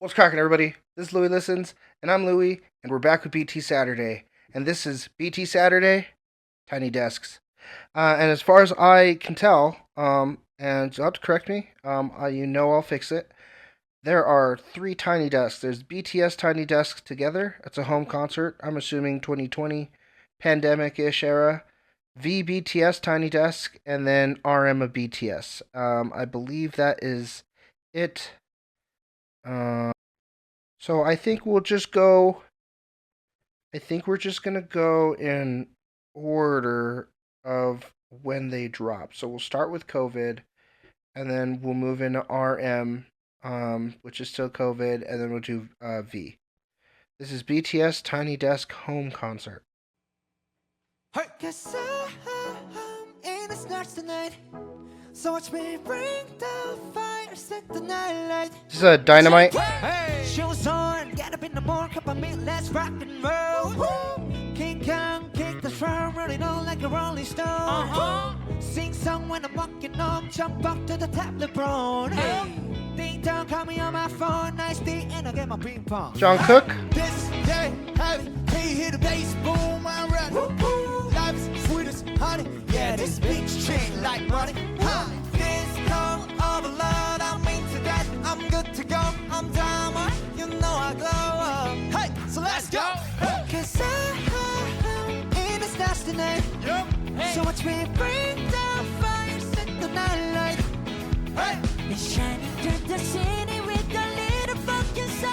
What's cracking, everybody? This is Louie Listens, and I'm Louie, and we're back with BT Saturday. And this is BT Saturday, Tiny Desks. And as far as I can tell, and you'll have to correct me, I'll fix it. There are three Tiny Desks. There's BTS Tiny Desk together. It's a home concert. I'm assuming 2020, pandemic-ish era. VBTS Tiny Desk, and then RM of BTS. I believe that is it. Um, so I think we'll just go. I think we're just gonna go in order of when they drop. So we'll start with COVID, and then we'll move into RM, which is still COVID, and then we'll do V. This is BTS Tiny Desk Home Concert. Hey. Cause I'm in the stars tonight. So watch me bring the fire, set the night light. This is a Dynamite. Hey. Shoes on, get up in the morning, cup of milk, let's rock and roll. King Kong, kick the drum, rolling on like a rolling stone. Sing song when I'm walking home, jump up to the top, LeBron. Hey. Ding dong, call me on my phone, nice day, and I get my ping pong. John Cook. This day, heavy, hey, hit the bass, boom, I'm ready. Life is sweet as honey, yeah, this beach chain like money. This call of love, I'm into that, I'm good to go, I'm diamond, you know I glow. Hey, so let's go. Cause I'm in the stars tonight. So watch me bring the fire, set the night light. Hey, it's shining through the city with a little fucking soul.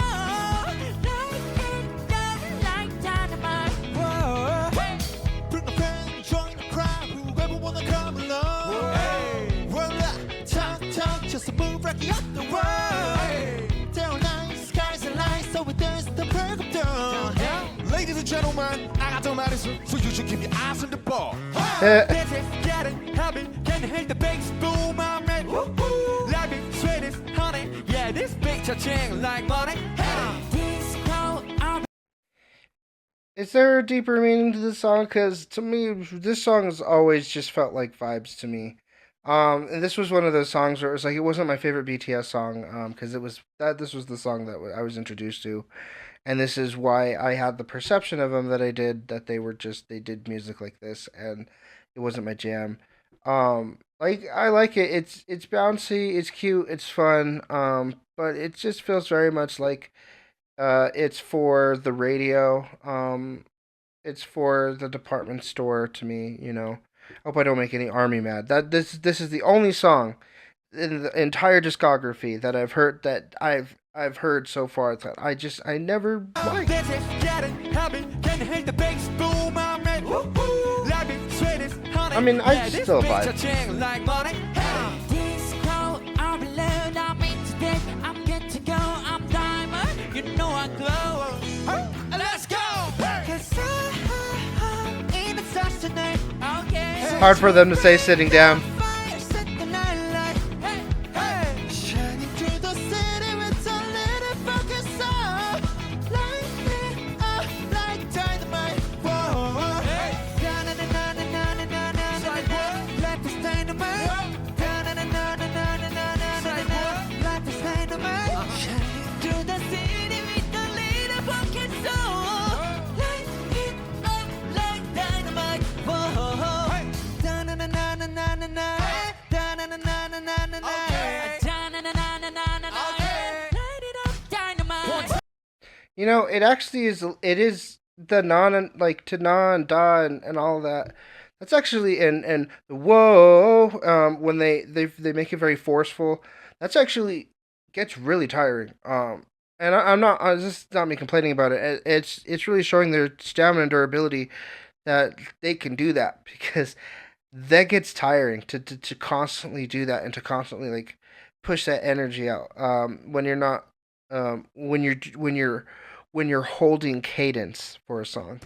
Light it up like dynamite. Whoa. Hey. Bring the pain, join the crowd, whoever wanna come along. Hey. Roll up, talk, just a move right up the world. Hey. Down nice, skies and lights, so it does the break of dawn. Ladies and gentlemen, I got no medicine, so you should keep your eyes on the ball. Getting happy, can you hear the bass boom? I'm ready. Life is sweet as honey, yeah, this picture chain like money. This crowd, Is there a deeper meaning to this song? Because to me, this song has always just felt like vibes to me. And this was one of those songs where it was like it wasn't my favorite BTS song. Because this was the song that I was introduced to, and this is why I had the perception of them that I did. That they did music like this, and it wasn't my jam. Like I like it. It's bouncy. It's cute. It's fun. But it just feels very much like it's for the radio. It's for the department store to me. I hope I don't make any army mad. That this is the only song in the entire discography that I've heard so far that I never liked. I mean, I still vibe. Hard for them to say sitting down. It actually is. It is the non like to na and da and all that. That's actually and the whoa when they make it very forceful. That's actually gets really tiring. And I'm not. This is not me complaining about it. It's really showing their stamina and durability that they can do that because that gets tiring to constantly do that and to constantly like push that energy out. When you're not when you're holding cadence for a song.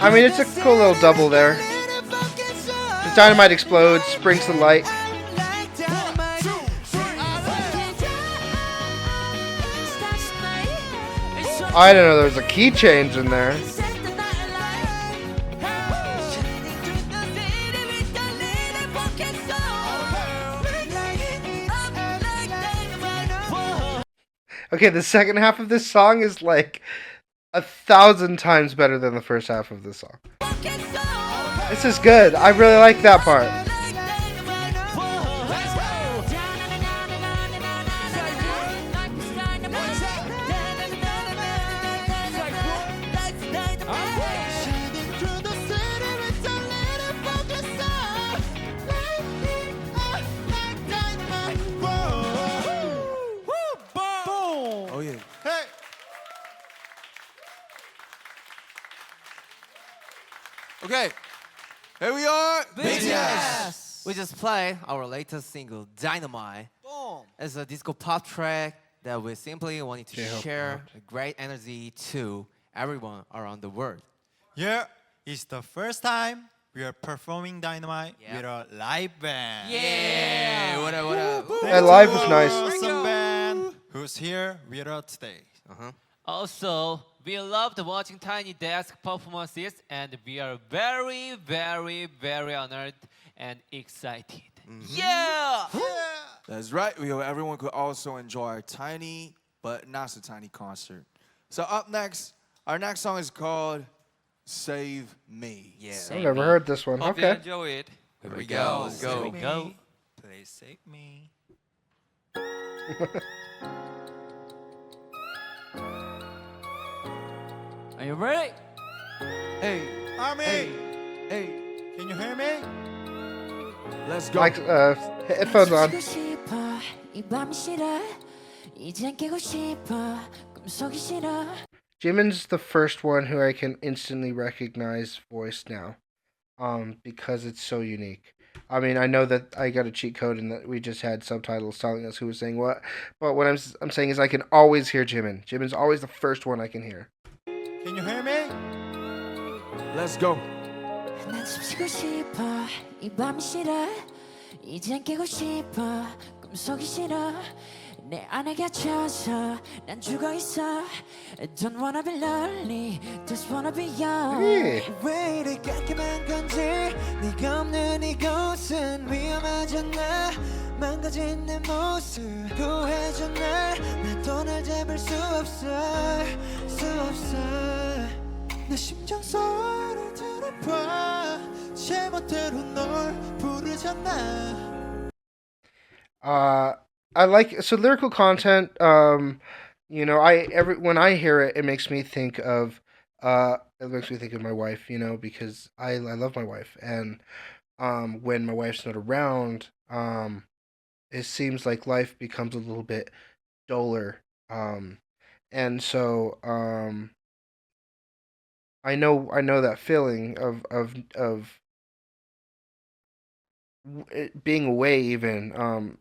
I mean, it's a cool little double there. The dynamite explodes, springs the light. I didn't know there was a key change in there. Okay, the second half of this song is like 1,000 times better than the first half of this song. This is good. I really like that part. Oh yeah. Hey. Okay. Here we are. BTS. We just played our latest single, Dynamite. Boom. It's a disco pop track that we simply wanted to share a great energy to everyone around the world. Yeah, it's the first time we are performing Dynamite Yeah. with a live band. Yeah! What up, what up? That live is nice. Awesome band who's here with us today. Also, we loved watching Tiny Desk performances, and we are very, very, very honored and excited. Yeah! That's right. We hope everyone could also enjoy our tiny but not so tiny concert. So up next, our next song is called "Save Me." Yeah. I've never heard this one. Hope you Okay. enjoy it. Here we go. Let's Here we go. go. Please save me. Are you ready? Hey, Army, hey, can you hear me? let's go. Like, headphones on. 지고 싶어 이 밤이 싫어 이젠 깨고 싶어 꿈속이 싫어 Jimin's the first one who I can instantly recognize voice now, because it's so unique. I mean, I know that I got a cheat code and that we just had subtitles telling us who was saying what, but what I'm saying is I can always hear Jimin. Jimin's always the first one I can hear. Can you hear me? Let's go. 난 숨쉬고 싶어 이 밤이 싫어 이젠 깨고 싶어 꿈속이 싫어 내 안에 갇혀서 난 죽어있어 Don't wanna be lonely Just wanna be young Hey. 왜 이리 깜깜한 건지 네가 없는 이곳은 위험하잖아 망가진 내 모습 구해줘 날난또 날 잡을 수 없어 내 심장 소리를 들어봐 제멋대로 널 부르잖아. I like so lyrical content. You know, when I hear it, it makes me think of my wife. You know, because I love my wife, and when my wife's not around, it seems like life becomes a little bit duller. And so I know that feeling of it being away, even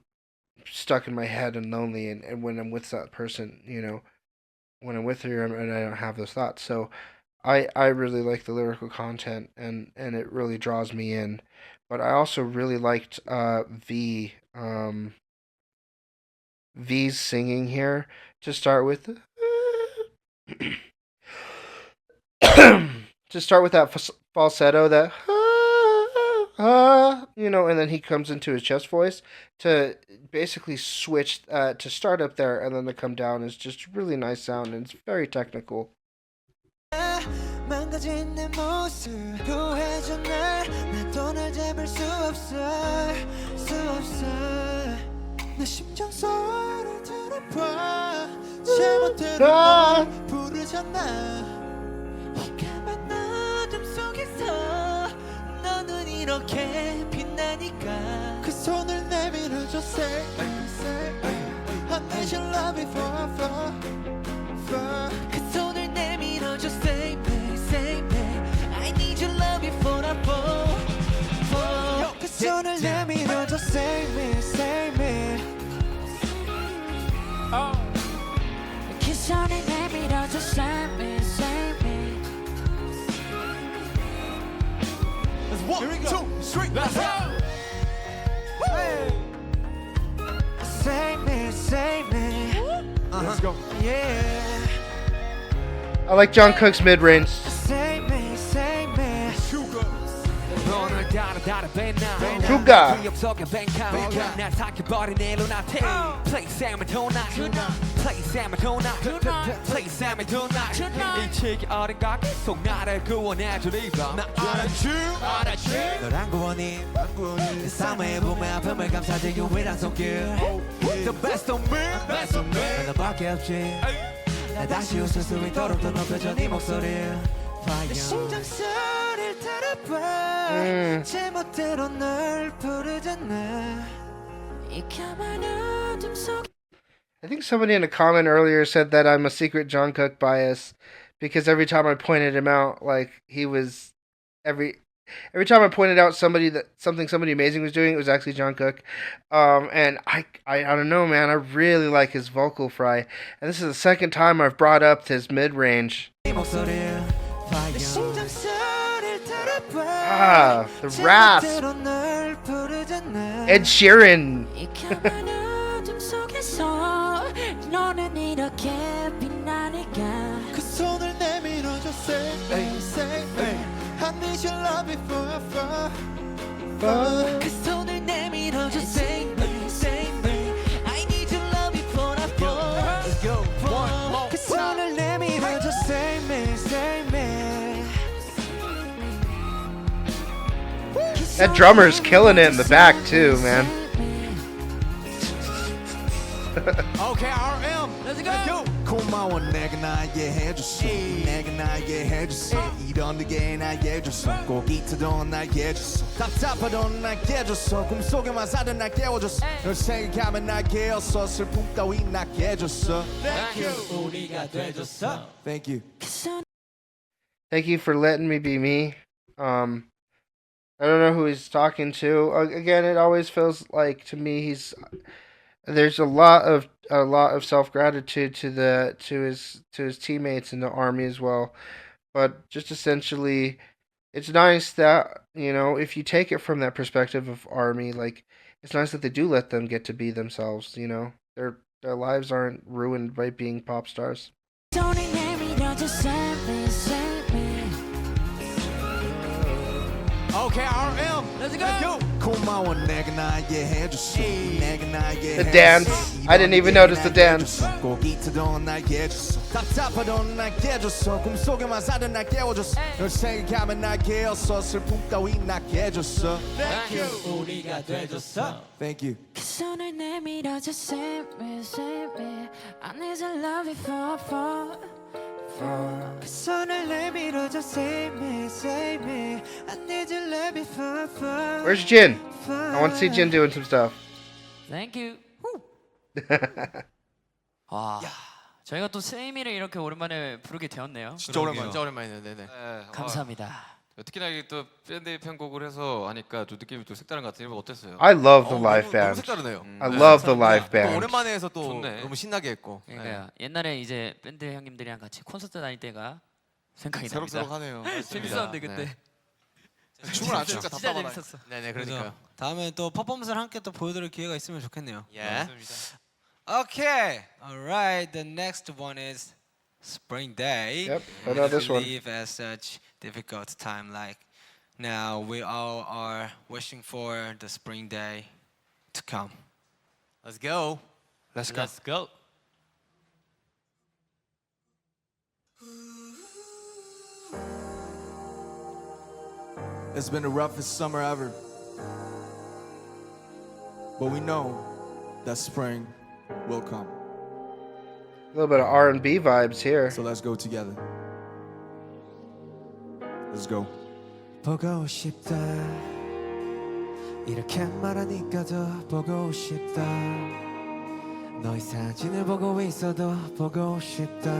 stuck in my head and lonely, and when I'm with that person, you know, when I'm with her and I don't have those thoughts. So I really like the lyrical content, and it really draws me in. But I also really liked V's singing here to start with. To start with that falsetto, that you know, and then he comes into his chest voice to basically switch to start up there and then to come down is just really nice sound, and it's very technical. 망가진 내 모습 구해줘 날난또 날 잡을 수 없어 내 심장 소리를 들어봐 제멋대로 널 부르잖아. 까만 어둠 속에서 너는 이렇게 빛나니까 그 손을 내밀어줘 say I need your love forever. 그 손을 내밀어줘 say me I need your love forever 그 손을 내밀어줘 say me 그 손을 내밀어줘 say me One, two, three, let's go. Save me Let's go. yeah I like Jungkook's mid range. Save me, save me. Suga. 너란 구원이 삶의 봄에 아픔을 감싸줄 유일한 손길 The best of me 너밖에 없지 나 다시 웃을 수 있도록 더 높여줘 네 목소리 내 심장 소리를 들어봐 제멋대로 널 부르잖아 이 까만 어둠 속 I think somebody in a comment earlier said that I'm a secret Jungkook bias because every time I pointed him out, like he was every time I pointed out somebody amazing was doing, it was actually Jungkook. And I don't know, man. I really like his vocal fry, and this is the second time I've brought up his mid range. 네 목소리 내 심장 소리를 들어봐 Ah, the rasp. 제멋대로 널 부르잖아 Ed Sheeran. 이 까만 어둠 속에서 너는 이렇게 빛나니까 그 손을 내밀어줘 Save me, save me I need your love before I fall 그 손을 내밀어줘 Save me, save me I need your love before I fall Let's go one more 그 손을 내밀어줘 Save me, save me That drummer's killing it in the back too, man. Okay RM Let's go 고마워 내가 나에게 해줬어 내가 나에게 해줬어 이런 네게 나에게 해줬어 꼭 이토록 나에게 해줬어 답답하도 나에게 해줬어 꿈속에만 사던 날 깨워줬어 널 생각하면 날 깨웠어 슬픔 따위 나게 해줬어 Thank you 우리가 돼줬어 Thank you Thank you for letting me be me. I don't know who he's talking to. Again, it always feels like to me there's a lot of self-gratitude to his teammates in the army as well. But just essentially, it's nice that, you know, if you take it from that perspective of army, like it's nice that they do let them get to be themselves, you know. Their lives aren't ruined by being pop stars. 손을 내밀어줘 Save me, save me Okay RM Let's go 고마워 내가 나에게 해줬어 내가 나에게 The dance. I didn't even notice the dance. 꼭 이토록 나에게 해줬어 답답하도 나에게 해줬어 꿈속에만 사던 날 깨워줬어 널 생각하면 날 깨웠어 슬픔 따위 나게 해줬어 Thank you 우리가 돼줬어 Thank you 그 손을 내밀어줘 Save me, save me I need your love before I fall 그 손을 내밀어줘 Save me, save me I need your love before I fall Where's Jin? I want to see Jin doing some stuff. Thank you. 와, 저희가 또 세이미를 이렇게 오랜만에 부르게 되었네요. 진짜 오랜만이네요. 네네. 감사합니다. 특히나 이게 또 밴드 편곡을 해서 하니까 또 느낌이 또 색다른 것 같아요. 어땠어요? I love the live 너무 band. 색다르네요. I love the live 또 band. 오랜만에 해서 또 좋네. 너무 신나게 했고. 그러니까요. 옛날에 이제 밴드 형님들이랑 같이 콘서트 다닐 때가 생각이 납니다. 새록새록하네요. 재밌었는데 그때. 춤을 안 추니까 진짜 답답하다. 재밌었어. 네네 그러니까요. 다음에 또 퍼포먼스를 함께 또 보여드릴 기회가 있으면 좋겠네요. 예. Okay, all right. The next one is Spring Day. Yep, I know this one. Leave as such difficult time. Like now, we all are wishing for the spring day to come. Let's go. Let's go. Let's go. It's been the roughest summer ever. But we know that spring will come. A little bit of R&B vibes here. So let's go together. Let's go. 보고 싶다 이렇게 말하니까 더 보고 싶다 너의 사진을 보고 있어도 보고 싶다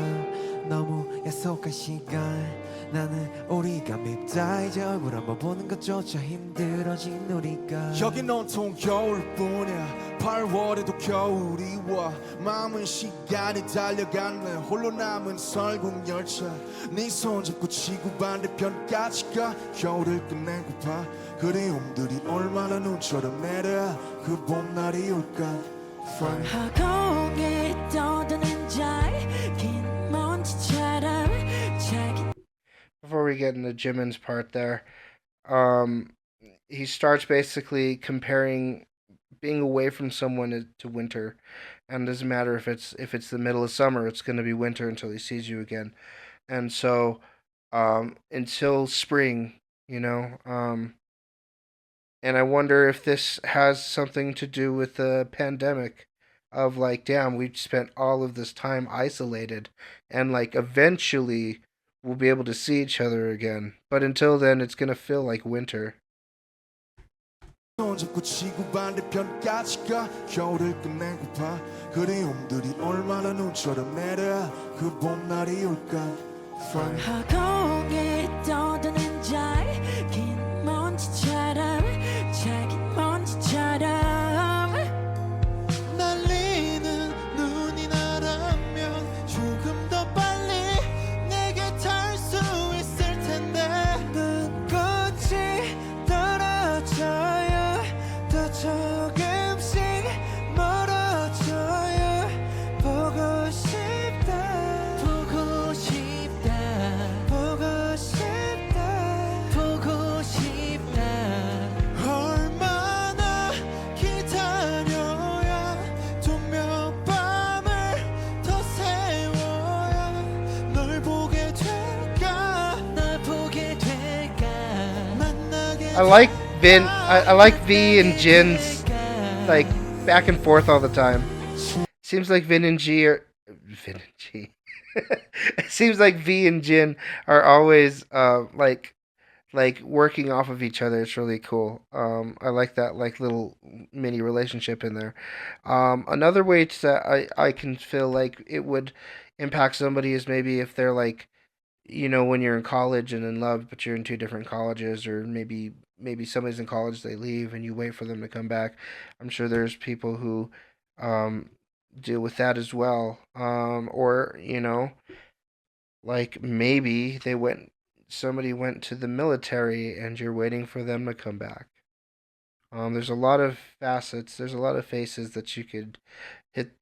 너무 약속한 시간 나는 우리가 밉다 이제 얼굴 한번 보는 것조차 힘들어진 우리가 여긴 온통 겨울뿐이야 8월에도 겨울이 와 마음은 시간이 달려가네 홀로 남은 설국 열차 네 손잡고 지구 반대편까지 가 겨울을 끝내고파 그리움들이 얼마나 눈처럼 내려야 그 봄날이 올까 허공에 떠도는 잘 긴 먼지처럼 get into Jimin's part there. He starts basically comparing being away from someone to winter, and it doesn't matter if it's the middle of summer, it's going to be winter until he sees you again. And so until spring, you know. And I wonder if this has something to do with the pandemic of like, damn, we've spent all of this time isolated, and like eventually we'll be able to see each other again. But until then, it's gonna feel like winter. 손잡고 지구 반대편까지 가 겨울을 끝내고파 그리움들이 얼마나 눈처럼 내려 그 봄날이 올까 허공에 떠도는 잘긴 먼지처럼 작은 먼지처럼 날리는 눈이 나라면 조금 더 빨리 내게 닿을 수 있을 텐데 눈꽃이 떨어져요 더 조금씩 멀어져요 보고 싶다 보고 싶다 보고 싶다 보고 싶다 얼마나 기다려야 또 몇 밤을 더 세워야 널 보게 될까 널 보게 될까 만나게 I like I like V and Jin's like back and forth all the time. Seems like Vin and G are Vin and G. It seems like V and Jin are always like working off of each other. It's really cool. I like that like little mini relationship in there. Another way that I can feel like it would impact somebody is maybe if they're like, you know, when you're in college and in love, but you're in two different colleges, or maybe somebody's in college, they leave, and you wait for them to come back. I'm sure there's people who deal with that as well. Or you know, like maybe somebody went to the military, and you're waiting for them to come back. There's a lot of facets. There's a lot of faces that you could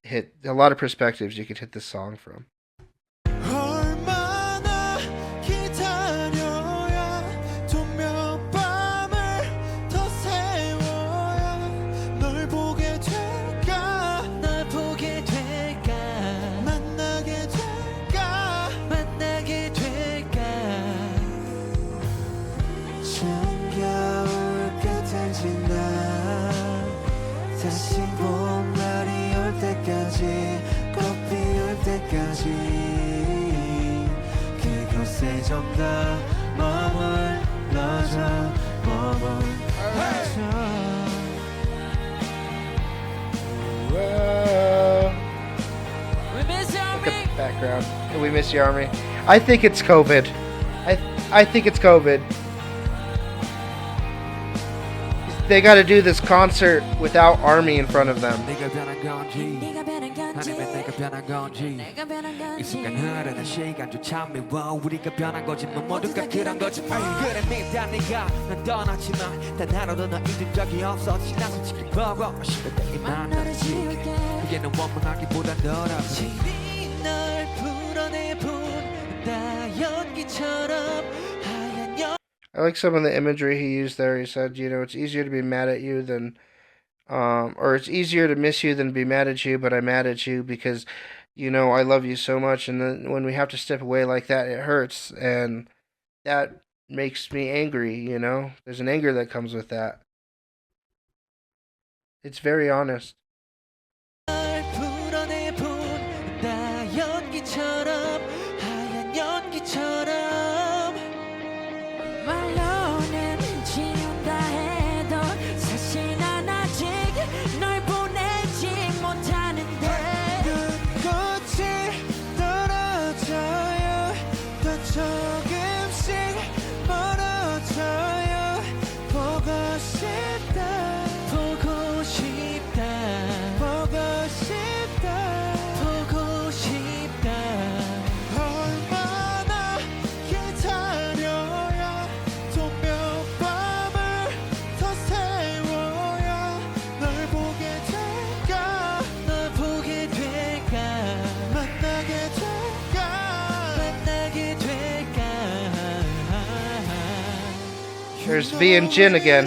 hit. A lot of perspectives you could hit this song from. 얼마나 기다려야 또 몇 밤을 더 세워야 널 보게 될까 널 보게 될까 만나게 될까 만나게 될까 정겨울 끝을 지나 다시 봄날이 올 때까지 꽃 피울 때까지 그곳에 좀 더 머물러줘 머물러줘 We miss you, Look at the background. And we miss you, Army. I think it's COVID. I think it's COVID. They got to do this concert without Army in front of them. 네가 변한 건지 네가 변한 건지 아니면 내가 변한 건지 내가 변한 이 순간 건지 흐르는 시간조차 미워 우리가 변한 거지 뭐 모두가 그런 거지 그래 믿다 네가 난 떠났지만 단 하루도 너 잊은 적이 없었지 난 솔직히 보고 싶을 때 너를 만나지 지울게 그게 넌 원망하기보단 더럽지 진이 널 풀어내본다 연기처럼 하얀 연 I like some of the imagery he used there. He said, you know, it's easier to be mad at you than, or it's easier to miss you than be mad at you, but I'm mad at you because, you know, I love you so much. And then when we have to step away like that, it hurts. And that makes me angry, you know? There's an anger that comes with that. It's very honest. 날 풀어내본다 연기처럼 하얀 연기처럼 말로는 지운다 해도 사실 난 아직 널 보내지 못하는데 눈꽃이 떨어져요 더 조금씩 멀어져요 보고 싶다 보고 싶다 보고 싶다 There's V and Jin again.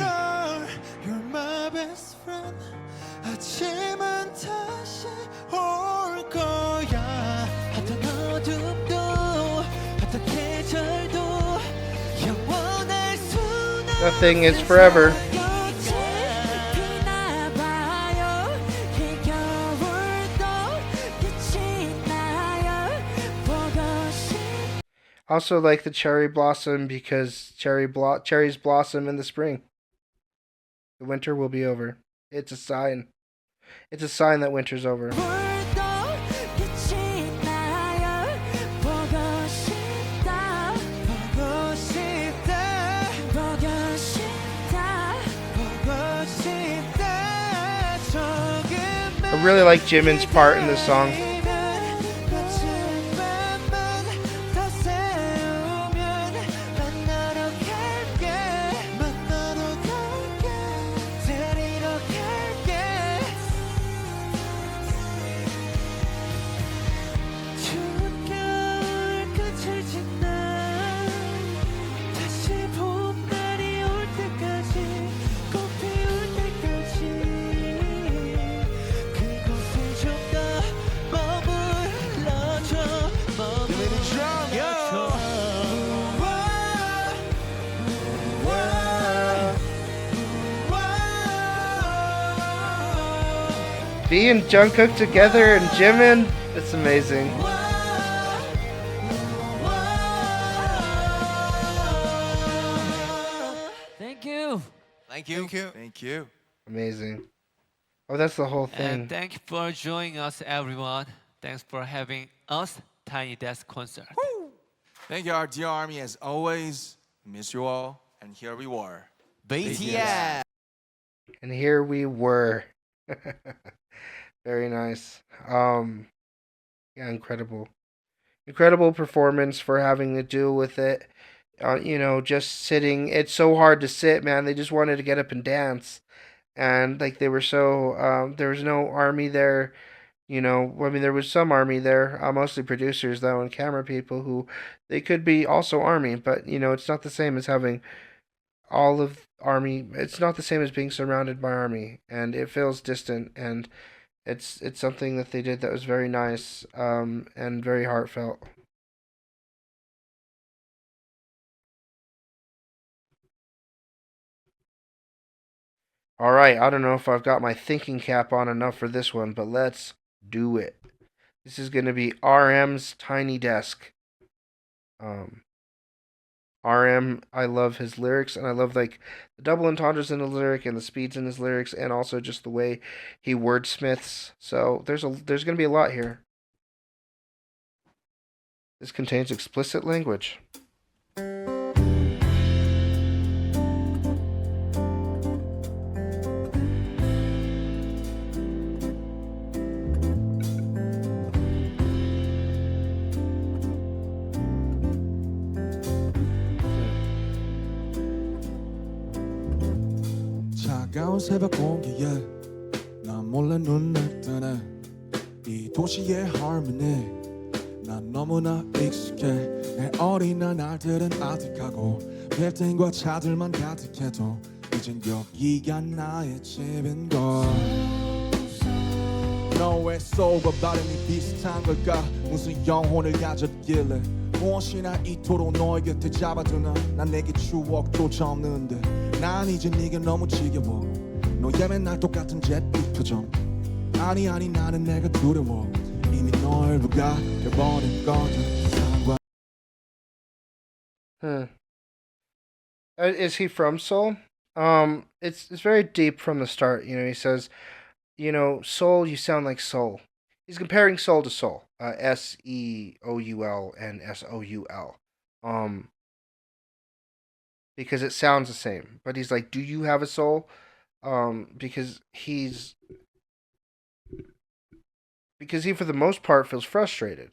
You're my best friend. 하지만 다시 올 거야. 어떤 어둠도 어떤 계절도 영원할 수는 Nothing is forever. Also like the cherry blossom because cherries blossom in the spring. The winter will be over. It's a sign. It's a sign that winter's over. I really like Jimin's part in this song. V and Jungkook together and Jimin, it's amazing. Thank you. Thank you. Thank you. Amazing. Oh, that's the whole thing. And thank you for joining us, everyone. Thanks for having us Tiny Desk concert. Thank you, our dear army, as always. Miss you all, and here we were. BTS. And here we were. Very nice. Yeah, incredible. Incredible performance for having to deal with it. You know, just sitting. It's so hard to sit, man. They just wanted to get up and dance. And like they were so there was no army there. You know, I mean there was some army there, mostly producers though and camera people who they could be also army, but you know, it's not the same as having all of army. It's not the same as being surrounded by army, and it feels distant, and it's something that they did that was very nice and very heartfelt. All right, I don't know if I've got my thinking cap on enough for this one, but let's do it. This is going to be RM's Tiny Desk. RM, I love his lyrics, and I love like the double entendres in his lyric and the speeds in his lyrics, and also just the way he wordsmiths. So there's going to be a lot here. This contains explicit language. 차가운 새벽 공기에 난 몰래 눈을 뜨네 이 도시의 harmony 난 너무나 익숙해 내 어린아 날들은 아득하고 빌딩과 차들만 가득해도 이젠 여기가 나의 집인걸 너의 소울과 발음이 비슷한 걸까 무슨 영혼을 가졌길래 무엇이나 이토록 너의 곁에 잡아두나 난 내게 추억조차 없는데 난 이제 네가 너무 지겨워 너의 맨날 똑같은 잿빛 표정 아니 나는 내가 두려워 이미 널 부각해버린 거야 사랑과 Is he from Seoul? It's very deep from the start. You know, he says, you know, Seoul, you sound like Soul. He's comparing Seoul to Soul. Seoul and Soul. Because it sounds the same. But he's like, do you have a soul? Because he for the most part feels frustrated.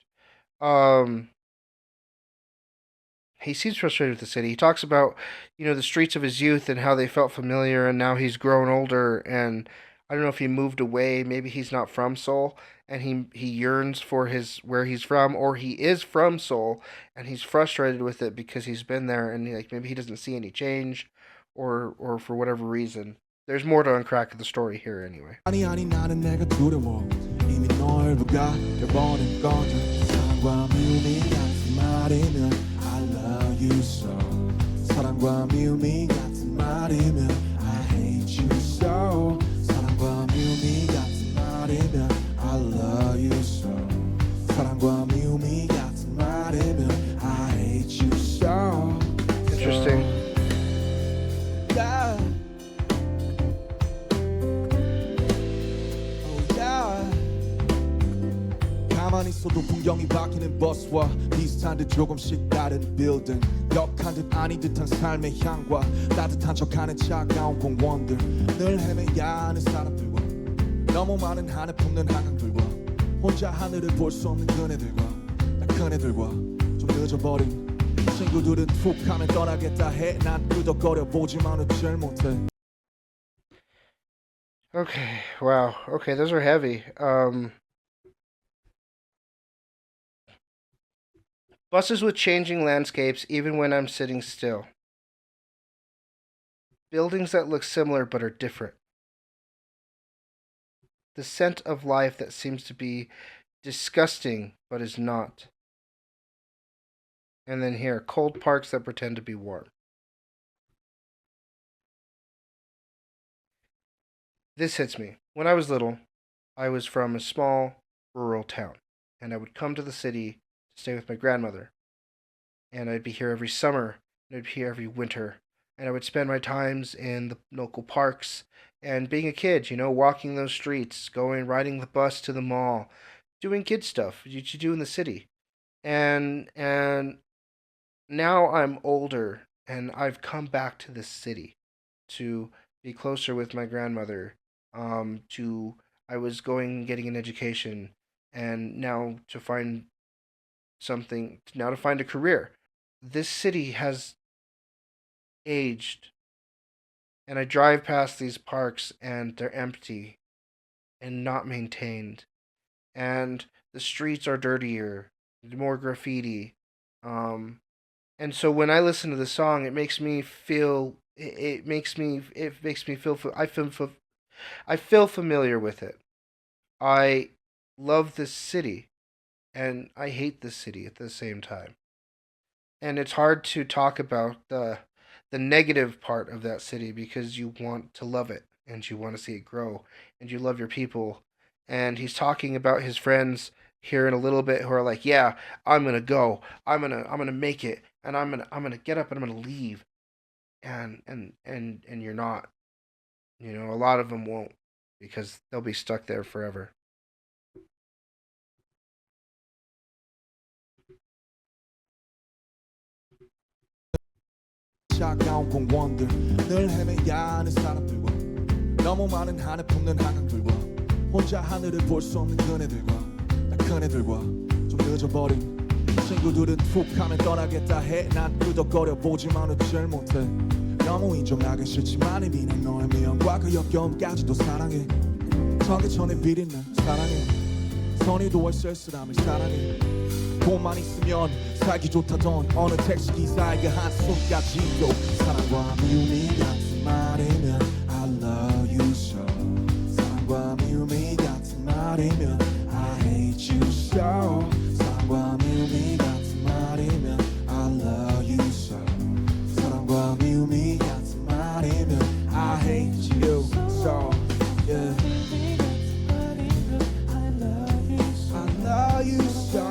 He seems frustrated with the city. He talks about, you know, the streets of his youth and how they felt familiar, and now he's grown older, and I don't know if he moved away. Maybe he's not from Seoul, and he yearns for his where he's from, or he is from Seoul, and he's frustrated with it because he's been there, and like maybe he doesn't see any change, or for whatever reason. There's more to uncrack of the story here anyway. 아니 나는 내가 두려워 이미 널 부각해버린 거죠 사랑과 미움이 같은 말이면 I love you so 사랑과 미움이 같은 말이면 I hate you so 사랑과 미움이 같은 말이면 I love you so 사랑과 미움이 같은 말이면 I hate you so Interesting. Yeah. 가만히 있어도 풍경이 바뀌는 버스와 비슷한 듯 조금씩 다른 빌딩 역한 듯 아닌 듯한 삶의 향과 따뜻한 척하는 차가운 공원들 늘 헤매야 하는 사람들과 너무 많은 하늘 품는 한강들과 혼자 하늘을 볼 수 없는 그네들과 큰 애들과 좀 늦어버린 친구들은 툭 하면 떠나겠다 해 난 끄덕거려 보지만 웃질 못해 Okay, wow. Okay, those are heavy. Buses with changing landscapes even when I'm sitting still. Buildings that look similar but are different. The scent of life that seems to be disgusting but is not. And then here, cold parks that pretend to be warm. This hits me. When I was little, I was from a small rural town, and I would come to the city to stay with my grandmother. And I'd be here every summer, and I'd be here every winter, and I would spend my times in the local parks and being a kid, walking those streets, riding the bus to the mall, doing kid stuff you do in the city. And now I'm older, and I've come back to this city to be closer with my grandmother. I was getting an education, and now to find to find a career. This city has aged, and I drive past these parks, and they're empty and not maintained, and the streets are dirtier, more graffiti, and so when I listen to the song, it makes me feel. It makes me feel. I feel familiar with it. I love this city, and I hate this city at the same time. And it's hard to talk about the negative part of that city because you want to love it and you want to see it grow and you love your people. And he's talking about his friends here in a little bit who are like, "Yeah, I'm gonna go. I'm gonna make it, and I'm gonna get up and I'm gonna leave." And you're not. A lot of them won't because they'll be stuck there forever. 차가운 공원들 늘 헤매야 하는 사람들과 너무 많은 하늘 품는 한강들과 혼자 하늘을 볼 수 없는 그네들과 큰 애들과 좀 늦어버린 친구들은 툭 하면 떠나겠다 해 난 끄덕거려 보지만 웃질 못해 너무 인정하기 싫지만 이미 난 너의 미움과 그 역겨움까지도 사랑해 전에 비린내 사랑해 선의도의 쓸쓸함을 사랑해 돈만 있으면 살기 좋다던 어느 택시기사의 그 한숨까지도 사랑과 미움이 같은 말이면 I love you so 사랑과 미움이 같은 말이면 I hate you so 사랑과 미움이 같은 말이면 I love you so 사랑과 미움이 같은 말이면 I hate you so yeah I love you so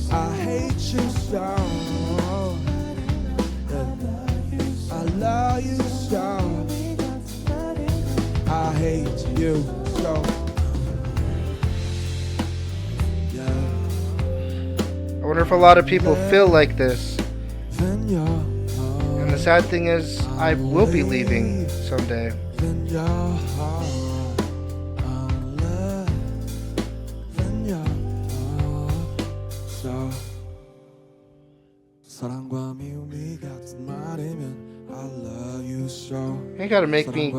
I hate you so I love you so I hate you so I wonder if a lot of people feel like this. And the sad thing is, I will be leaving someday. You gotta make me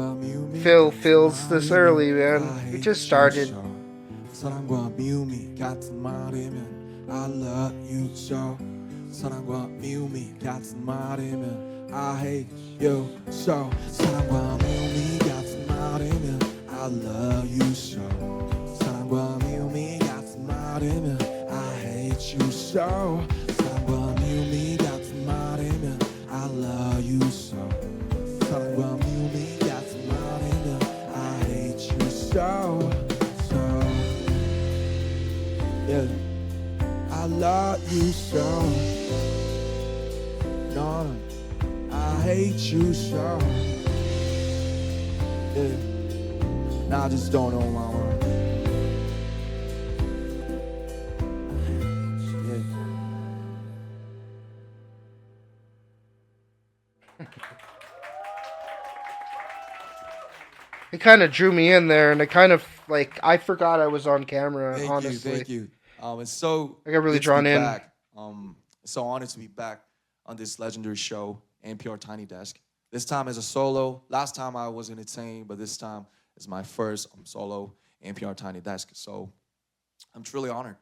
feels this early, man. We just started. 사랑과 미움이 같은 말이면 I love you so 사랑과 미움이 같은 말이면 I hate you so. 사랑과 미움이 같은 말이면 I love you so. 사랑과 미움이 같은 말이면 I hate you so. 사랑과 미움이 같은 말이면 I love you so. 사랑과 미움이 같은 말이면 I hate you so. So yeah, I love you so. No, I hate you so. Yeah, now I just don't know my word. It kind of drew me in there, and it kind of like I forgot I was on camera. Honestly, Thank you. It's so I got really good to drawn be in. Back. It's so honored to be back on this legendary show, NPR Tiny Desk. This time as a solo. Last time I was in a team, but this time is my first solo NPR Tiny Desk. So I'm truly honored.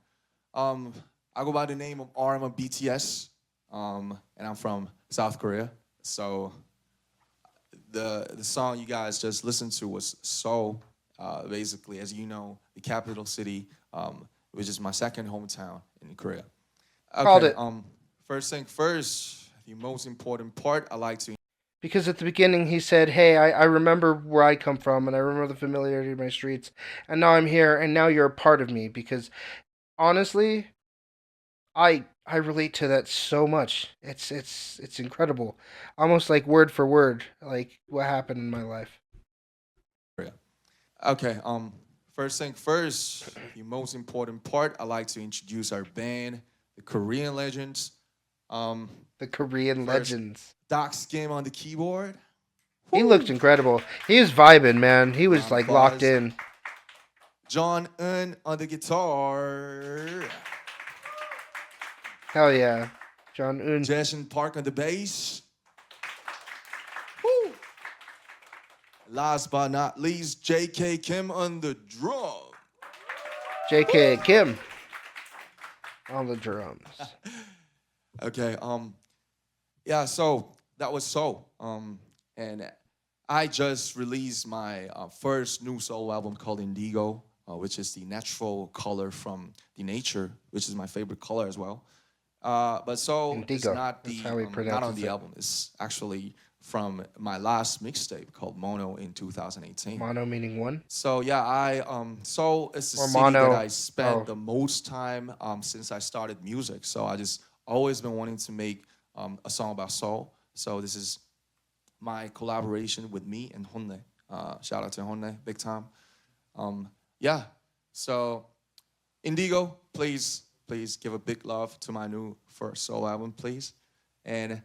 I go by the name of RM of BTS, and I'm from South Korea. So the song you guys just listened to was Seoul. Basically, as you know, the capital city, which is my second hometown in Korea. Okay, Called it. First thing first, the most important part I like to. Because at the beginning he said, hey, I remember where I come from, and I remember the familiarity of my streets, and now I'm here, and now you're a part of me. Because honestly, I relate to that so much. It's incredible, almost like word for word, like what happened in my life. Okay, first thing first, the most important part I like to introduce our band, the Korean legends. The Korean First. legends. Dark Skin on the keyboard. He looked incredible. He was vibing, man. He was Round like of locked applause. in. John Un on the guitar. Hell yeah, John Un. Jason Park on the bass. Woo. Last but not least, J.K. Kim on the drum. J.K. Kim on the drums. Okay, yeah, so that was Soul. And I just released my first new solo album called Indigo, which is the natural color from the nature, which is my favorite color as well. But Soul is Indigo, not that's the how he not on pronounces the it. album. It's actually from my last mixtape called Mono in 2018. Mono meaning one. So yeah, Seoul is the Or city mono. that I spent Oh. the most time since I started music. So I just always been wanting to make a song about Seoul. So this is my collaboration with me and Honne. Shout out to Honne, big time. Yeah, so Indigo, please give a big love to my new first solo album, please. And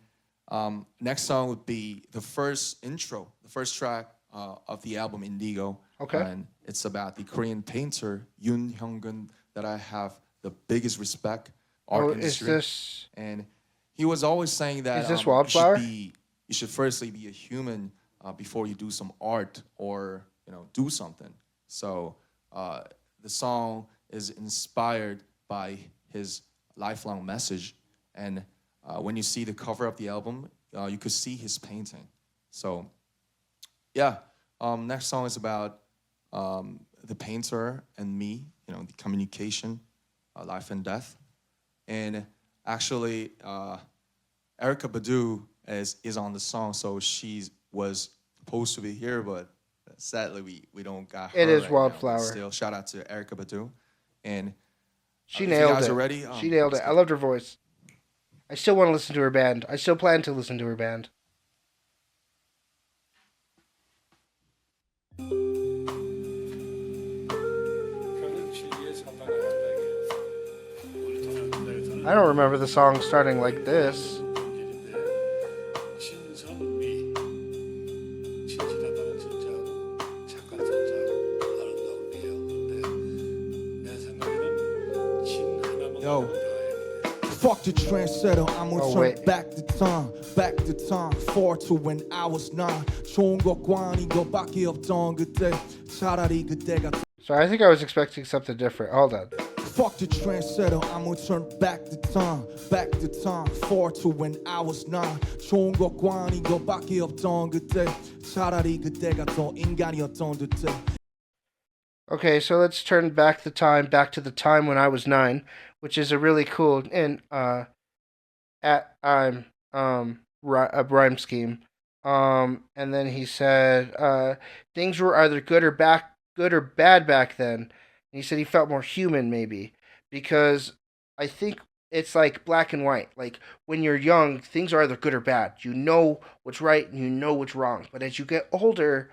next song would be the first intro, the first track of the album Indigo. Okay. And it's about the Korean painter Yoon Hyung-gun that I have the biggest respect. Art Oh, is industry. this? And he was always saying that Is this Wildflower? you should firstly be a human before you do some art or do something. So the song is inspired by his lifelong message, and when you see the cover of the album, you could see his painting. So yeah, next song is about the painter and me, the communication, life and death. And actually, Erica Badu is on the song, so she was supposed to be here, but sadly we don't got her. It is right now. Wildflower. Still, shout out to Erica Badu, and She if you nailed guys it. are ready, She nailed it. let's I loved her voice. I still want to listen to her band. I still plan to listen to her band. I don't remember the song starting like this. Yo, fuck the trendsetter. I'm gonna Oh, turn wait. back the time forward to when I was 9. 좋은 것과 아닌 것밖에 없던 그때 차라리 그때가 So I think I was expecting something different. Hold on. Fuck the trendsetter, I'ma turn back the time forward to when I was 9. 좋은 것과 아닌 것밖에 없던 그때 차라리 그때가 더 인간이었던 듯해. Okay, so let's turn back to the time when I was 9, which is a really cool and a rhyme scheme. And then he said, things were either good or bad back then. And he said he felt more human, maybe, because I think it's like black and white. Like when you're young, things are either good or bad. You know what's right and you know what's wrong. But as you get older,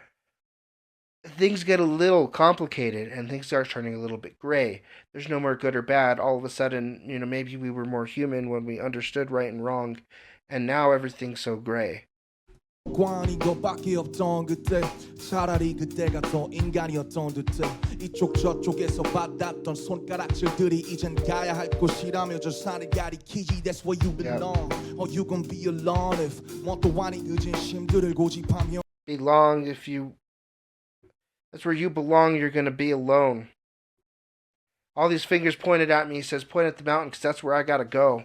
things get a little complicated and things start turning a little bit gray. There's no more good or bad. All of a sudden, maybe we were more human when we understood right and wrong, and now everything's so gray. 관이 것밖에 없던 그때 차라리 그때가 더 인간이었던 듯해. 이쪽 저쪽에서 받았던 손가락질들이 이젠 가야 할 곳이라며 저 산을 가리키지. That's where you belong. Or you gon' be alone if 뭣도 아닌 늦은 심들을 고집하며. Belong if you. That's where you belong. You're gonna be alone. All these fingers pointed at me. He says, point at the mountain, because that's where I gotta go.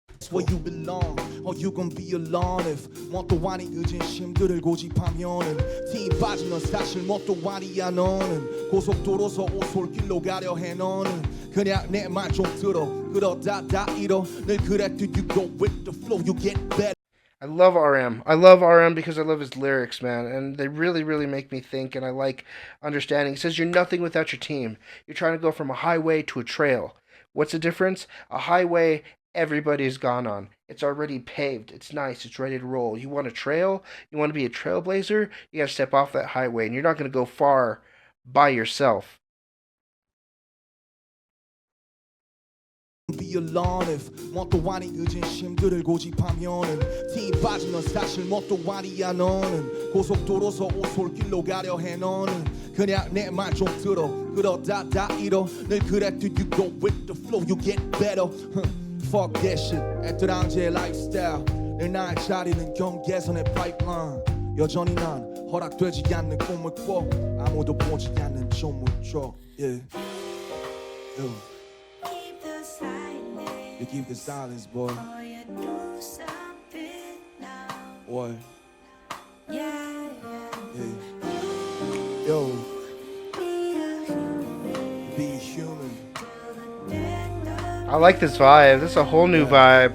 That's where you belong. Or you gon' be alone if 뭣도 아닌 늦은 심들을 고집하면은 팀 빠진 넌 사실 뭣도 아니야. 너는 고속도로서 오솔길로 가려 해. 너는 그냥 내 말 좀 들어. 그러다 다 잃어. 늘 그랬듯 you go with the flow. You get better. I love RM. I love RM because I love his lyrics, man. And they really, really make me think, and I like understanding. He says, you're nothing without your team. You're trying to go from a highway to a trail. What's the difference? A highway, everybody's gone on. It's already paved. It's nice. It's ready to roll. You want a trail? You want to be a trailblazer? You got to step off that highway, and you're not going to go far by yourself. Be alone if 뭣도 아닌 늦은 심들을 고집하면은 팀 빠진 넌 사실 뭣도 아니야. 너는 고속도로서 오솔길로 가려 해. 너는 그냥 내 말 좀 들어. 그러다 다 잃어. 늘 그랬듯 you go with the flow. You get better. Fuck that shit. 애들한테의 lifestyle. 늘 나의 자리는 경계선의 pipeline. 여전히 난 허락되지 않는 꿈을 꿔. 아무도 보지 않는 조물쪽. Yeah. You keep the silence, boy. What? Yeah. Yo. Be human. I like this vibe. This is a whole new vibe.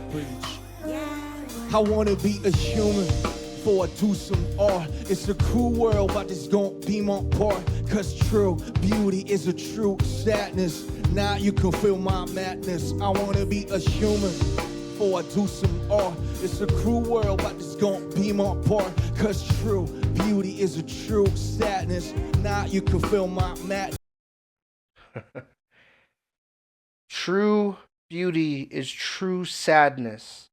I wanna be a human before I do some art. It's a cruel world, but it's gonna be my part. Cause true beauty is a true sadness. Now you can feel my madness. I wanna be a human before I do some art. It's a cruel world, but it's gonna be my part. Cause true beauty is a true sadness. Now you can feel my madness. True beauty is true sadness.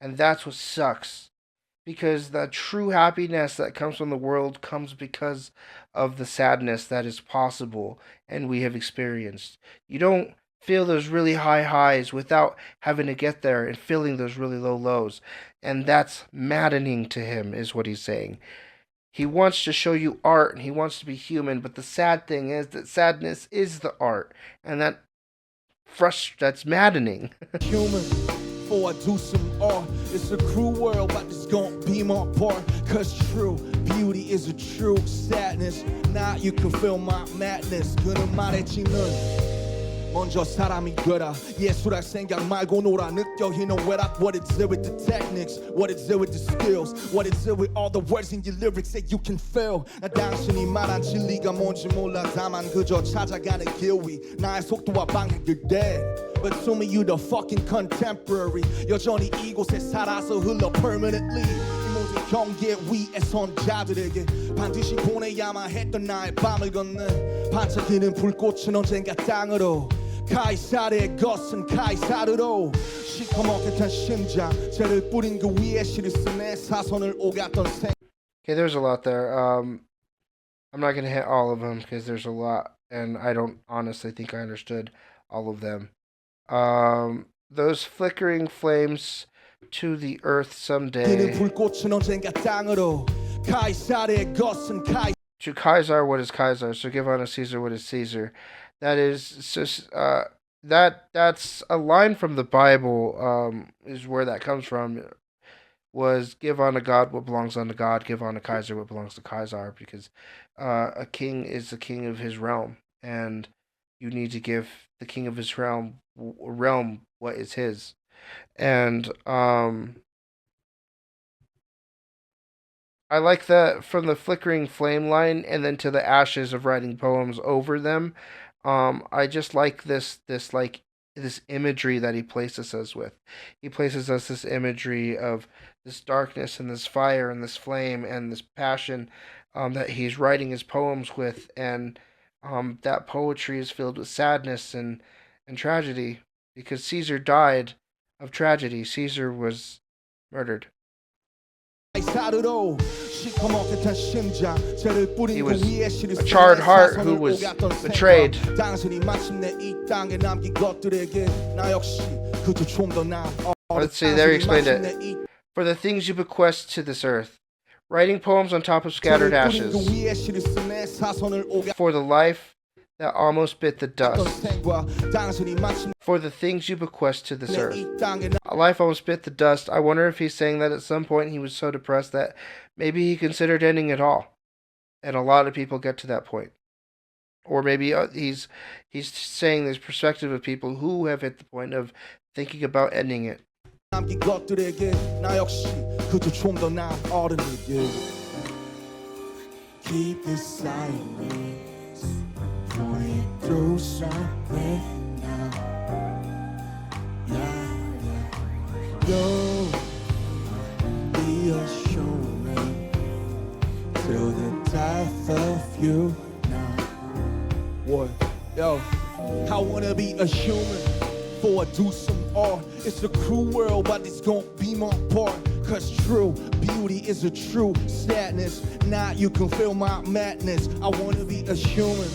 And that's what sucks. Because the true happiness that comes from the world comes because of the sadness that is possible and we have experienced. You don't feel those really high highs without having to get there and feeling those really low lows. And that's maddening to him, is what he's saying. He wants to show you art and he wants to be human, but the sad thing is that sadness is the art. And that's maddening. Human. Before I do some art, it's a cruel world, but it's gonna be my part. Cause true beauty is a true sadness. Now you can feel my madness. 그는 말했지 넌 먼저 사람이 되라. 예술할 생각 말고 놀아. 느껴 you know what it's it with the techniques, what it's it with the skills, what it's it with all the words in your lyrics that you can feel. 나 당신이 말한 진리가 뭔지 몰라. 다만 그저 찾아가는 길 위 나의 속도와 방향을 대. But to me you the fucking contemporary. 여전히 이곳에 살아서 흘러 permanently. 이 모든 경계 위에 선 자들에게 반드시 보내야만 했던 나의 밤을 걷는 반짝이는 불꽃은 언젠가 땅으로. 카이사르의 것은 카이사르로. 시커멓게 탄 심장 죄를 뿌린 그 위에 시를 쓴 내 사선을 오갔던 생. Okay, there's a lot there. I'm not going to hit all of them because there's a lot, and I don't honestly think I understood all of them. Those flickering flames to the earth someday. 불꽃은 언젠가 땅으로. 카이사르의 것은 To Caesar what is Caesar, so give unto Caesar what is Caesar. that is just that's a line from the Bible. Is where that comes from. Was give unto God what belongs unto God, give unto Kaiser what belongs to Kaiser, because a king is the king of his realm, and you need to give the king of his realm what is his. And I like that from the flickering flame line and then to the ashes of writing poems over them. I just like this imagery that he places us with. He places us this imagery of this darkness and this fire and this flame and this passion that he's writing his poems with, and that poetry is filled with sadness and tragedy because Caesar died of tragedy. Caesar was murdered. He was a charred heart who was betrayed. Let's see, there he explained it. For the things you bequest to this earth, writing poems on top of scattered ashes. For the life that almost bit the dust. For the things you bequest to this earth. Life almost bit the dust. I wonder if he's saying that at some point he was so depressed that maybe he considered ending it all. And a lot of people get to that point. Or maybe he's saying this perspective of people who have hit the point of thinking about ending it. Keep this silence, going through something now. Yo, be assuring till the death of you now. What? Yo, I wanna be a human before I do some art. It's a cruel world, but it's gonna be my part. Cause true beauty is a true sadness. Now you can feel my madness. I wanna be a human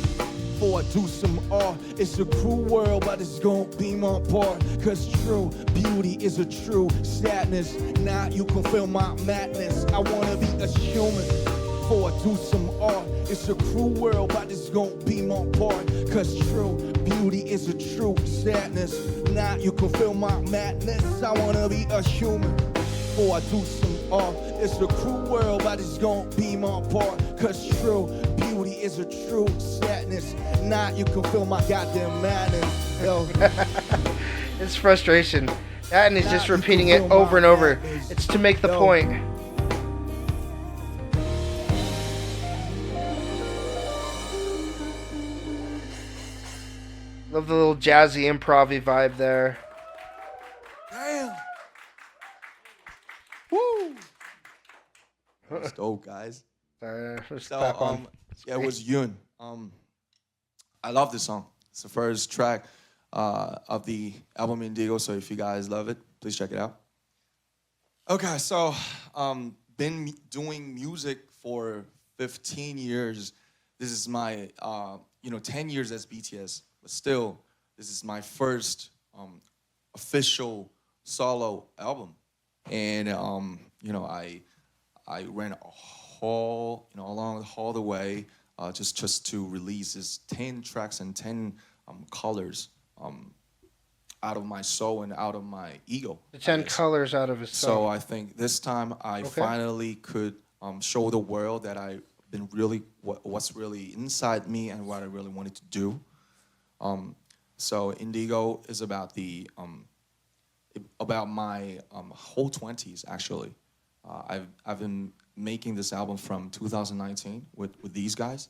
before I do some art. It's a cruel world, but it's gonna be my part. Cause true beauty is a true sadness. Now you can feel my madness. I wanna be a human before I do some art. It's a cruel world, but it's gonna be my part. Cause true beauty is a true sadness. Now you can feel my madness. I wanna be a human before I do some art. It's a cruel world, but it's gonna be my part. Cause true beauty is a true sadness. Now you can feel my goddamn madness. Yo. It's frustration. That and he's just repeating it over and over. It's to make the point. Love the little jazzy improv-y vibe there. Damn. Woo. That's dope, guys. So, yeah, it was Yoon. I love this song. It's the first track of the album Indigo, so if you guys love it, please check it out. Okay, so been doing music for 15 years. This is my 10 years as BTS, but still, this is my first official solo album. And I ran a whole along all the way just to release this 10 tracks and 10 colors out of my soul and out of my ego. The 10 colors out of his soul. So I think this time I finally could show the world that I've been really what's really inside me and what I really wanted to do. So Indigo is about about my whole 20s actually. I've been making this album from 2019 with these guys,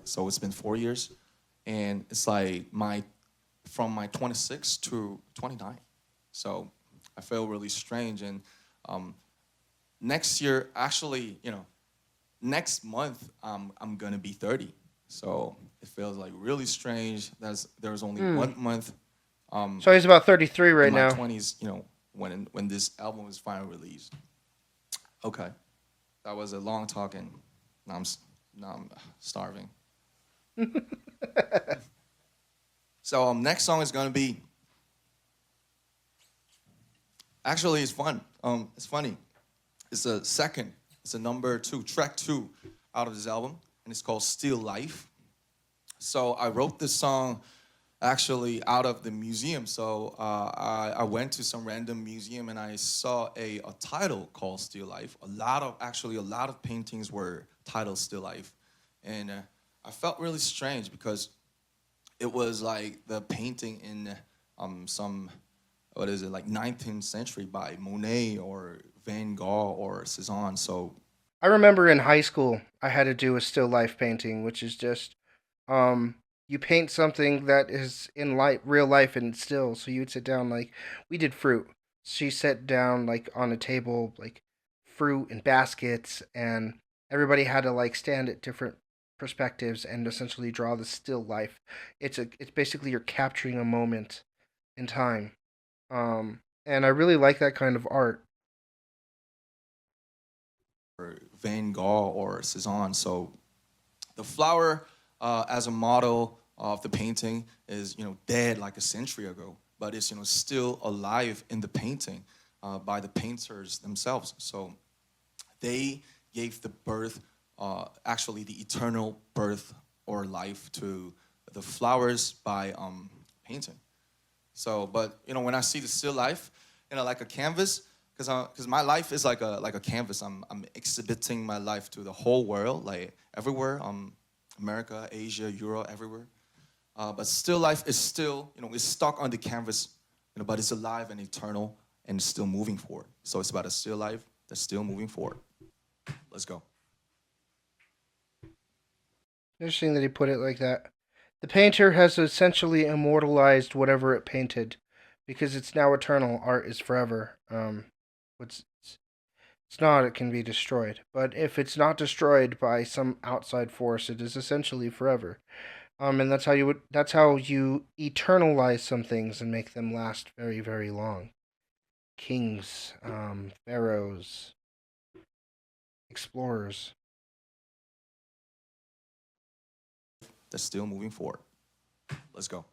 so it's been 4 years, and it's like from my 26 to 29. So I feel really strange, and next year, actually, next month I'm gonna be 30. So it feels like really strange. There's only 1 month. So he's about 33 right now. In my 20s, when this album was finally released. Okay, that was a long talk, and now I'm starving. So next song is gonna be. Actually, it's fun. It's funny. It's a number 2, track 2, out of this album, and it's called "Still Life." So I wrote this song actually out of the museum. So I went to some random museum and I saw a title called Still Life. A lot of paintings were titled Still Life. And I felt really strange because it was like the painting in some, what is it, like 19th century by Monet or Van Gogh or Cezanne. So I remember in high school I had to do a still life painting, which is just um you paint something that is in real life and still. So you would sit down like we did fruit. She sat down like on a table like fruit and baskets, and everybody had to like stand at different perspectives and essentially draw the still life. It's basically you're capturing a moment in time. And I really like that kind of art. or Van Gogh or Cezanne. So the flower as a model of the painting is dead like a century ago, but it's still alive in the painting by the painters themselves. So they gave the birth, actually the eternal birth or life to the flowers by painting. So, but when I see the still life, like a canvas, because my life is like a canvas. I'm exhibiting my life to the whole world, like everywhere, America, Asia, Europe, everywhere. But still life is still, it's stuck on the canvas, but it's alive and eternal and still moving forward. So it's about a still life that's still moving forward. Let's go. Interesting that he put it like that. The painter has essentially immortalized whatever it painted, because it's now eternal. Art is forever. What's it's not. It can be destroyed, but if it's not destroyed by some outside force, it is essentially forever. And that's how you eternalize some things and make them last very very long. Kings, pharaohs, explorers. That's still moving forward. Let's go.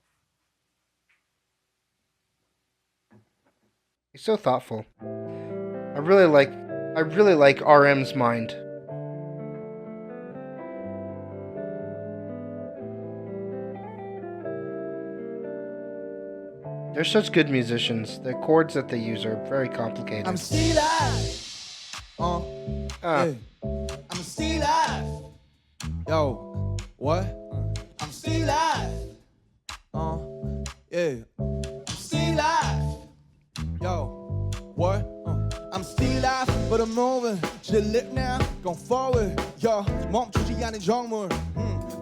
He's so thoughtful. I really like RM's mind. They're such good musicians. The chords that they use are very complicated. I'm still alive. Ah, Yeah. I'm still alive. Yo, what? I'm still alive. Yeah. I'm still alive. Yo, what? I'm still alive, but I'm moving. Just live now, going forward. Yo, 멈추지 않은 정물.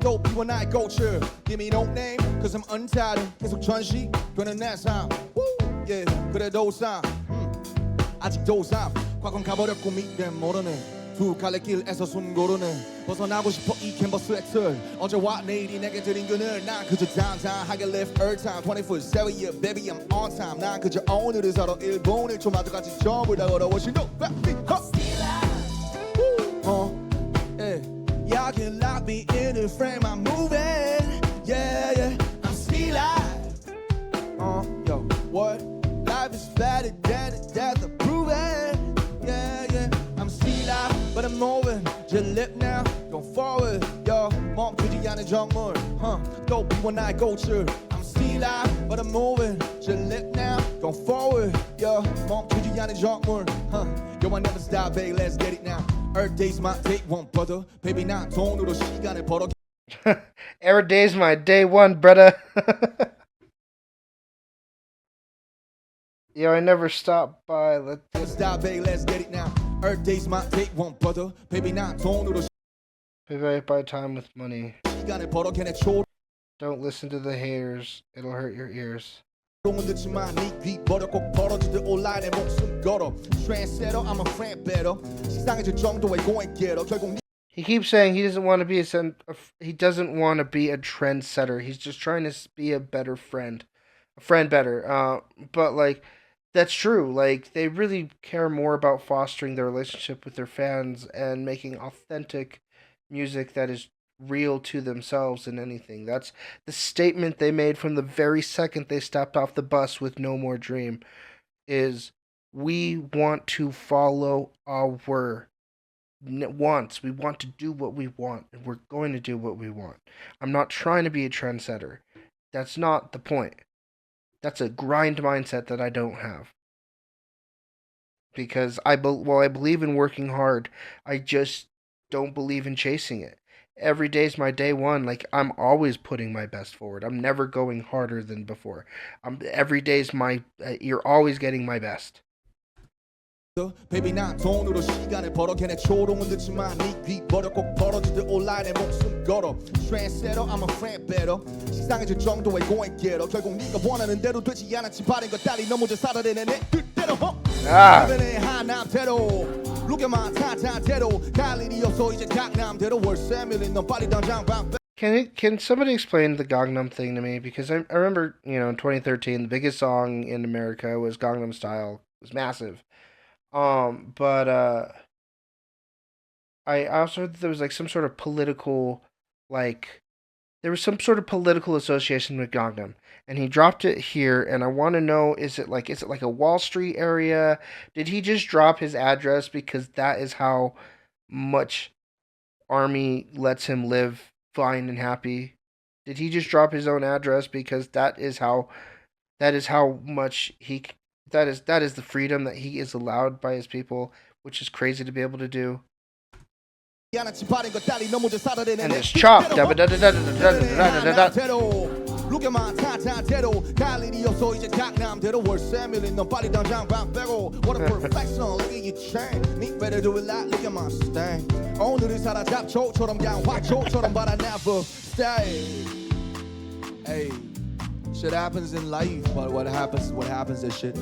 또 피워 나의 꽃을. Give me no name, cause I'm untitled. 계속 전시, 되는 내 삶. Yeah, 그래도 삶. 아직도 삶. 과거는 가버렸고 미래 모르는. 두 갈래 길에서 숨 고르는 벗어나고 싶어 이 캔버스의 틀 어제와 내일이 내게 드린 그늘 난 그저 downtown하게 live every time 24/7 yeah baby I'm on time 난 그저 오늘을 살아 1분 1초마다 같이 전부 다 걸어오신 no baby yeah y'all can lock me in the frame I'm moving yeah yeah I'm still alive yo what life is better than the death of proving yeah yeah I'm still alive but I'm moving just live now go forward yo 멈추지 않은 정물 또 피워 나의 꽃을 I'm still alive but I'm moving just live now go forward yo 멈추지 않은 정물 yo I never stop baby let's get it now Earth day's my day one brother baby 난 돈으로 시간을 벌어 every day's my day one, brother. Yo, I never stop by. Let's stop baby let's get it now Earth day's my day one brother baby 난 돈으로 Maybe I buy time with money. 시간을 벌어 걔네 초 Don't listen to the haters. It'll hurt your ears. 롱은 듣지만 네귀 버려 꼭 벌어지듯 온라인에 목숨 걸어 Trendsetter I'm a friend better 시상해질 정도의 go and get her 결국 He keeps saying he doesn't want to be he doesn't want to be a trendsetter. He's just trying to be a better friend, a friend better. But like that's true. Like they really care more about fostering their relationship with their fans and making authentic music that is real to themselves than anything. That's the statement they made from the very second they stepped off the bus with No More Dream is we want to follow our wants. We want to do what we want, and we're going to do what we want. I'm not trying to be a trendsetter. That's not the point. That's a grind mindset that I don't have. Because I believe in working hard, I just don't believe in chasing it. Every day's my day one. Like, I'm always putting my best forward. I'm never going harder than before. Every day's my. You're always getting my best. Baby 난 돈으로 시간을 벌어 걔네 조롱은 듣지만 네 귀 버려 꼭 벌어지듯 온라인에 목숨 걸어 Trendsetter I'm a friend better 시상해질 정도의 going getter 결국 네가 원하는 대로 되지 않았지 바른 것 딸이 너무 잘 살아내네 내 뜻대로 그들의 하남대로 Look at my 타타대로 갈 일이 없어 이제 강남대로 월세 밀린 넌 빨리 당장 방 Can somebody explain the Gangnam thing to me? Because I remember, in 2013, the biggest song in America was Gangnam Style. It was massive. But I also heard that there was like some sort of political, there was some sort of political association with Gangnam, and he dropped it here. And I want to know, is it like a Wall Street area? Did he just drop his address because that is how much Army lets him live fine and happy? Did he just drop his own address because that is how much that is the freedom that he is allowed by his people, which is crazy to be able to do. And it's chopped. Look at my 타타대로 갈 일이 없어 이제 강남대로 월세 밀린 넌 빨리 당장 방 빼고 What a perfection look at your chain Nick better do it like look at my stain 오늘을 살아 잡초처럼 그냥 화초처럼 but I never stay Hey Shit happens in life but what happens is shit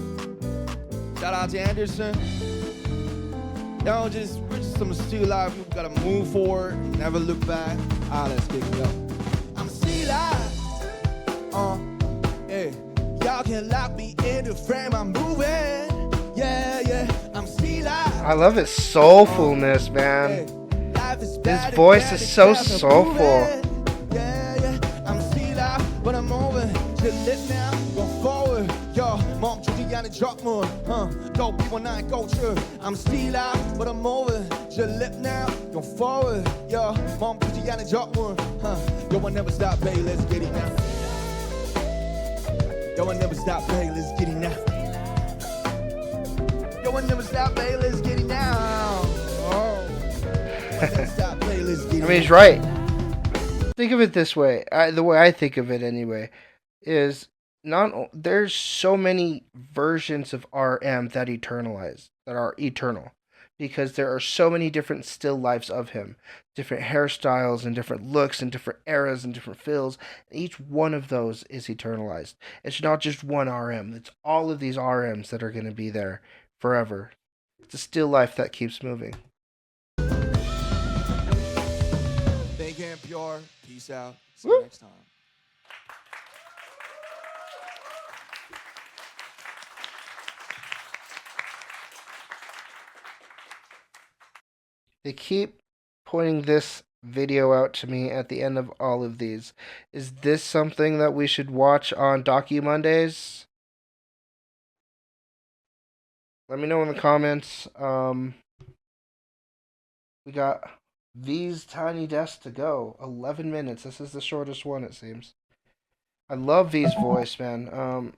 Shout out to Anderson Yo, we're just some still alive. People gotta move forward, never look back. Let's kick it up. I'm still alive. Yeah. Y'all can lock me in the frame. I'm moving. Yeah. I'm still alive. I love his soulfulness, man. His voice is so soulful. Yeah. I'm still alive, but I'm moving. Just live now, go forward. Yo, 멈추지 않은 적문. Go B19 go true. I'm still out, but I'm moving. Just live now, go forward. Yo, 멈추지 않은 적문. Yo, I never stop, baby. Let's get it now. Yo, I never stop, baby. Let's get it now. Yo, I never stop, baby. Let's get it now. Oh. I never stop, baby. Let's get it. I mean, he's right. Think of it this way. The way I think of it, anyway, is there's so many versions of RM that are eternal, because there are so many different still lives of him, different hairstyles and different looks and different eras and different feels. Each one of those is eternalized. It's not just one RM. It's all of these RMs that are going to be there forever. It's a still life that keeps moving. Thank you, Pure. Peace out. See you next time. They keep pointing this video out to me at the end of all of these. Is this something that we should watch on Docu Mondays? Let me know in the comments. We got these Tiny Desks to go. 11 minutes. This is the shortest one, it seems. I love V's voice, man.